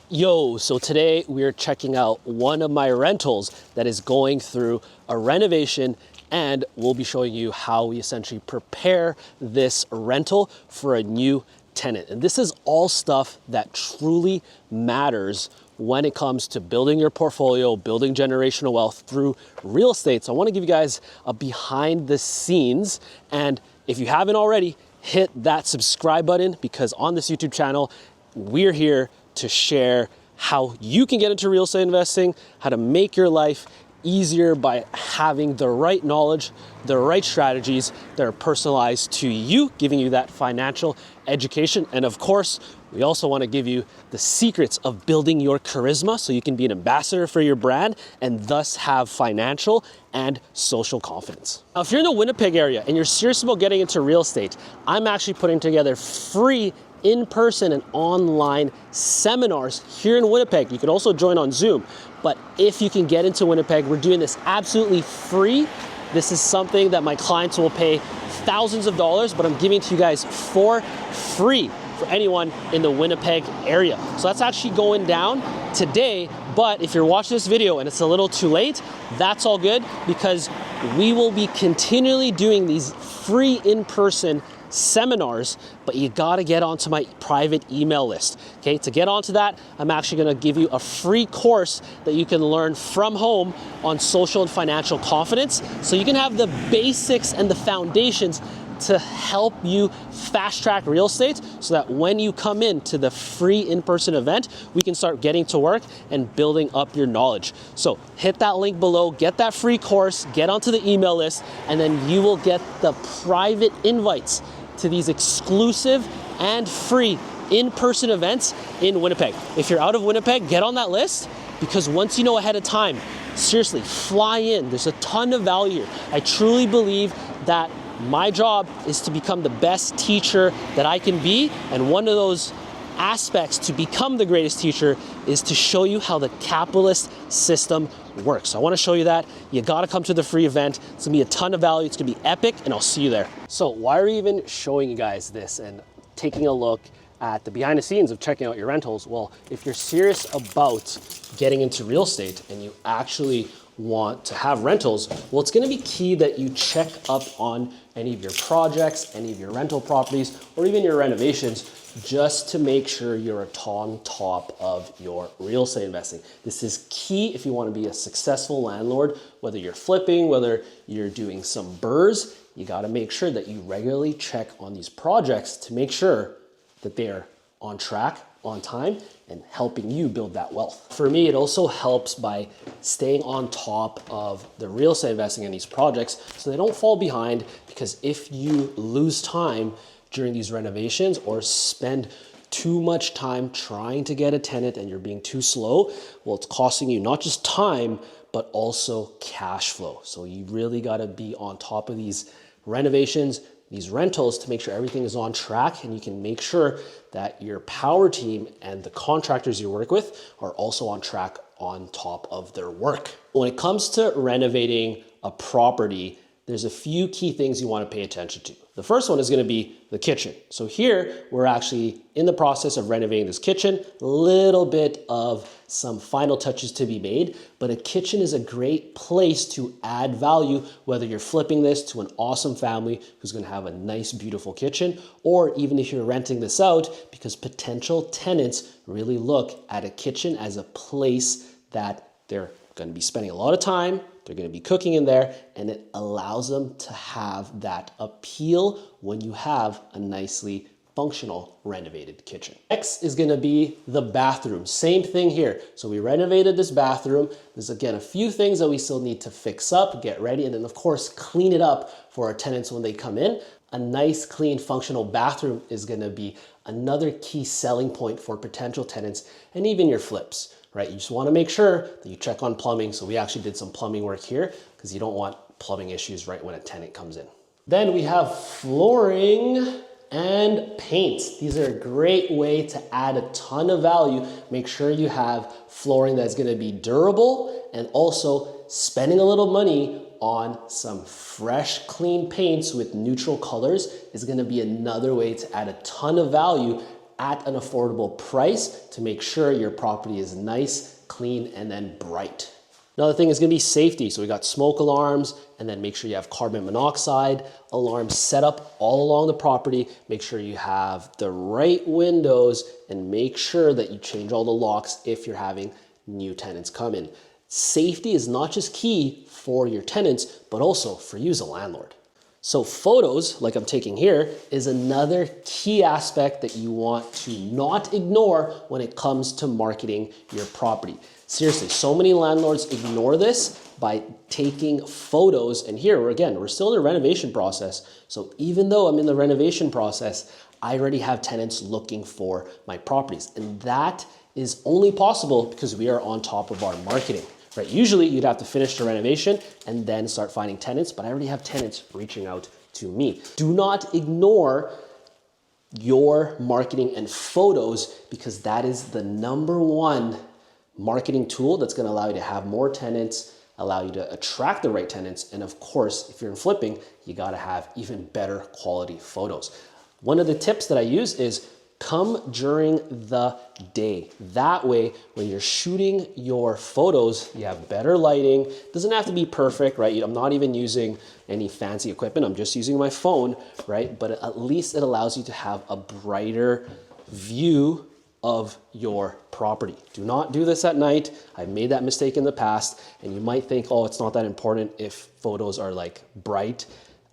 Yo, so today we're checking out one of my rentals that is going through a renovation, and we'll be showing you how we essentially prepare this rental for a new tenant. And this is all stuff that truly matters when it comes to building your portfolio, building generational wealth through real estate. So I want to give you guys a behind the scenes, and if you haven't already, hit that subscribe button, because on this YouTube channel, we're here to share how you can get into real estate investing, how to make your life easier by having the right knowledge, the right strategies that are personalized to you, giving you that financial education. And of course, we also want to give you the secrets of building your charisma so you can be an ambassador for your brand and thus have financial and social confidence. Now, if you're in the Winnipeg area and you're serious about getting into real estate, I'm actually putting together free in-person and online seminars here in Winnipeg. You can also join on Zoom, but if you can get into Winnipeg, we're doing this absolutely free. This is something that my clients will pay thousands of dollars, but I'm giving to you guys for free for anyone in the Winnipeg area. So that's actually going down today, but if you're watching this video and it's a little too late, that's all good, because we will be continually doing these free in-person seminars, but you gotta get onto my private email list. Okay, to get onto that, I'm actually gonna give you a free course that you can learn from home on social and financial confidence, so you can have the basics and the foundations to help you fast track real estate, so that when you come into the free in-person event, we can start getting to work and building up your knowledge. So hit that link below, get that free course, get onto the email list, and then you will get the private invites to these exclusive and free in-person events in Winnipeg. If you're out of Winnipeg, get on that list, because once you know ahead of time, seriously, fly in. There's a ton of value here. I truly believe that my job is to become the best teacher that I can be, and one of those aspects to become the greatest teacher is to show you how the capitalist system works. So I want to show you that. You got to come to the free event. It's gonna be a ton of value. It's gonna be epic, and I'll see you there. So why are we even showing you guys this and taking a look at the behind the scenes of checking out your rentals? Well, if you're serious about getting into real estate and you actually want to have rentals, well, it's gonna be key that you check up on any of your projects, any of your rental properties, or even your renovations, just to make sure you're on top of your real estate investing. This is key if you want to be a successful landlord, whether you're flipping, whether you're doing some BRRRRs. You got to make sure that you regularly check on these projects to make sure that they're on track, on time, and helping you build that wealth. For me, it also helps by staying on top of the real estate investing in these projects so they don't fall behind, because if you lose time during these renovations or spend too much time trying to get a tenant and you're being too slow, well, it's costing you not just time, but also cash flow. So you really gotta be on top of these renovations, these rentals, to make sure everything is on track, and you can make sure that your power team and the contractors you work with are also on track, on top of their work. When it comes to renovating a property, there's a few key things you want to pay attention to. The first one is going to be the kitchen. So here we're actually in the process of renovating this kitchen, a little bit of some final touches to be made, but a kitchen is a great place to add value, whether you're flipping this to an awesome family who's going to have a nice, beautiful kitchen, or even if you're renting this out, because potential tenants really look at a kitchen as a place that they're going to be spending a lot of time, they're going to be cooking in there, and it allows them to have that appeal when you have a nicely functional renovated kitchen. Next is going to be the bathroom. Same thing here. So we renovated this bathroom. There's again a few things that we still need to fix up, get ready, and then of course clean it up for our tenants when they come in. A nice, clean, functional bathroom is going to be another key selling point for potential tenants and even your flips. Right? You just want to make sure that you check on plumbing. So we actually did some plumbing work here, because you don't want plumbing issues right when a tenant comes in. Then we have flooring and paint. These are a great way to add a ton of value. Make sure you have flooring that's going to be durable, and also spending a little money on some fresh, clean paints with neutral colors is going to be another way to add a ton of value at an affordable price to make sure your property is nice, clean, and then bright. Another thing is gonna be safety. So we got smoke alarms, and then make sure you have carbon monoxide alarms set up all along the property. Make sure you have the right windows, and make sure that you change all the locks if you're having new tenants come in. Safety is not just key for your tenants, but also for you as a landlord. So photos, like I'm taking here, is another key aspect that you want to not ignore when it comes to marketing your property. Seriously, so many landlords ignore this by taking photos. And here, we're still in the renovation process. So even though I'm in the renovation process, I already have tenants looking for my properties. And that is only possible because we are on top of our marketing. Right? Usually you'd have to finish the renovation and then start finding tenants, but I already have tenants reaching out to me. Do not ignore your marketing and photos, because that is the #1 marketing tool that's going to allow you to have more tenants, allow you to attract the right tenants. And of course, if you're in flipping, you got to have even better quality photos. One of the tips that I use is come during the day. That way, when you're shooting your photos, you have better lighting. Doesn't have to be perfect, right? I'm not even using any fancy equipment. I'm just using my phone, right? But at least it allows you to have a brighter view of your property. Do not do this at night. I've made that mistake in the past, and you might think, oh, it's not that important if photos are like bright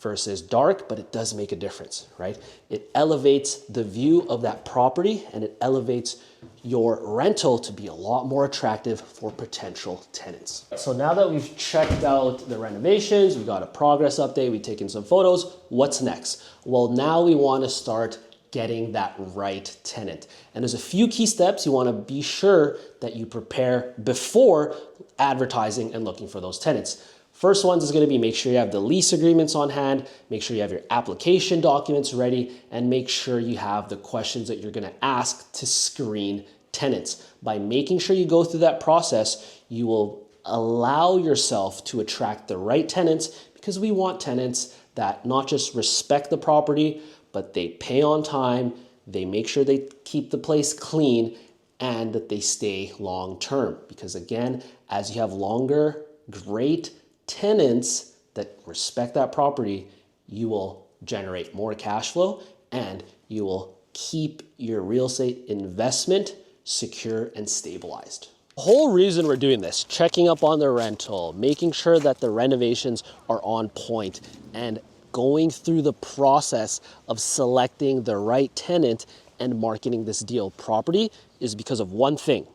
versus dark, but it does make a difference, right? It elevates the view of that property, and it elevates your rental to be a lot more attractive for potential tenants. So now that we've checked out the renovations, we got a progress update, we've taken some photos, what's next? Well, now we want to start getting that right tenant. And there's a few key steps you want to be sure that you prepare before advertising and looking for those tenants. First one is going to be make sure you have the lease agreements on hand, make sure you have your application documents ready, and make sure you have the questions that you're going to ask to screen tenants. By making sure you go through that process, you will allow yourself to attract the right tenants, because we want tenants that not just respect the property, but they pay on time, they make sure they keep the place clean, and that they stay long term. Because again, as you have longer, great tenants that respect that property, you will generate more cash flow, and you will keep your real estate investment secure and stabilized. The whole reason we're doing this, checking up on the rental, making sure that the renovations are on point, and going through the process of selecting the right tenant and marketing this deal property, is because of one thing,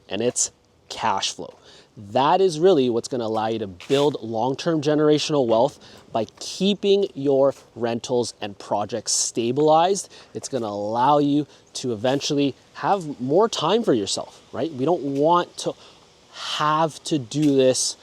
and it's cash flow. That is really what's going to allow you to build long-term generational wealth by keeping your rentals and projects stabilized. It's going to allow you to eventually have more time for yourself, right? We don't want to have to do this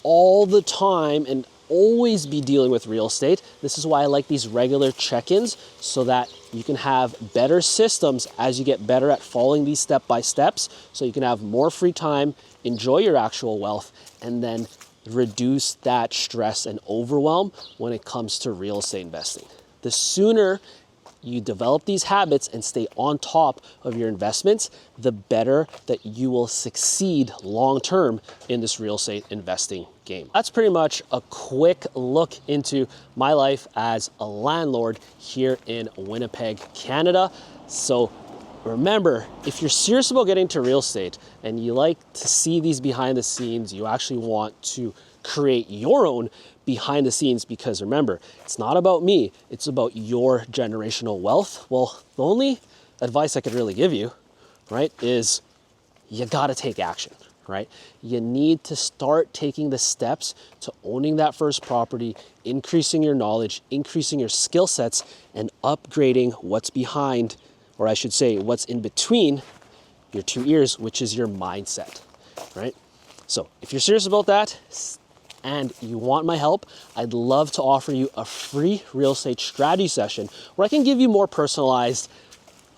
all the time and always be dealing with real estate. This is why I like these regular check-ins, so that you can have better systems as you get better at following these step-by-steps, so you can have more free time, enjoy your actual wealth, and then reduce that stress and overwhelm when it comes to real estate investing. The sooner you develop these habits and stay on top of your investments, the better that you will succeed long-term in this real estate investing game. That's pretty much a quick look into my life as a landlord here in Winnipeg, Canada. So remember, if you're serious about getting to real estate and you like to see these behind the scenes, you actually want to create your own behind the scenes, because remember, it's not about me, it's about your generational wealth. Well, the only advice I could really give you, right, is you gotta take action, right? You need to start taking the steps to owning that first property, increasing your knowledge, increasing your skill sets, and upgrading what's behind, or I should say, what's in between your two ears, which is your mindset, right? So if you're serious about that, and you want my help, I'd love to offer you a free real estate strategy session where I can give you more personalized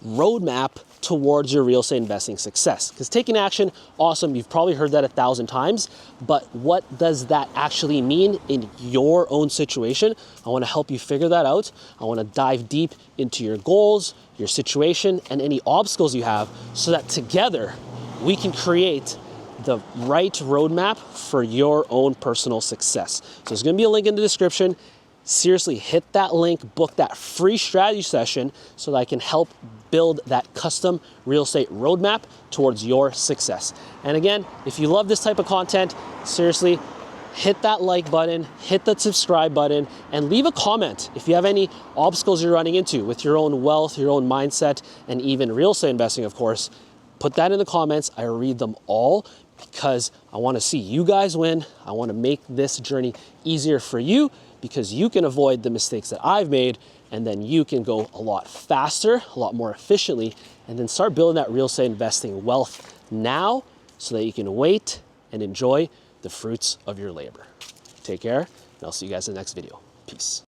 roadmap towards your real estate investing success. Because taking action, awesome, you've probably heard that 1,000 times, but what does that actually mean in your own situation? I wanna help you figure that out. I wanna dive deep into your goals, your situation, and any obstacles you have so that together we can create the right roadmap for your own personal success. So there's gonna be a link in the description. Seriously, hit that link, book that free strategy session so that I can help build that custom real estate roadmap towards your success. And again, if you love this type of content, seriously, hit that like button, hit that subscribe button, and leave a comment if you have any obstacles you're running into with your own wealth, your own mindset, and even real estate investing, of course. Put that in the comments. I read them all because I want to see you guys win. I want to make this journey easier for you because you can avoid the mistakes that I've made, and then you can go a lot faster, a lot more efficiently, and then start building that real estate investing wealth now so that you can wait and enjoy the fruits of your labor. Take care, and I'll see you guys in the next video. Peace.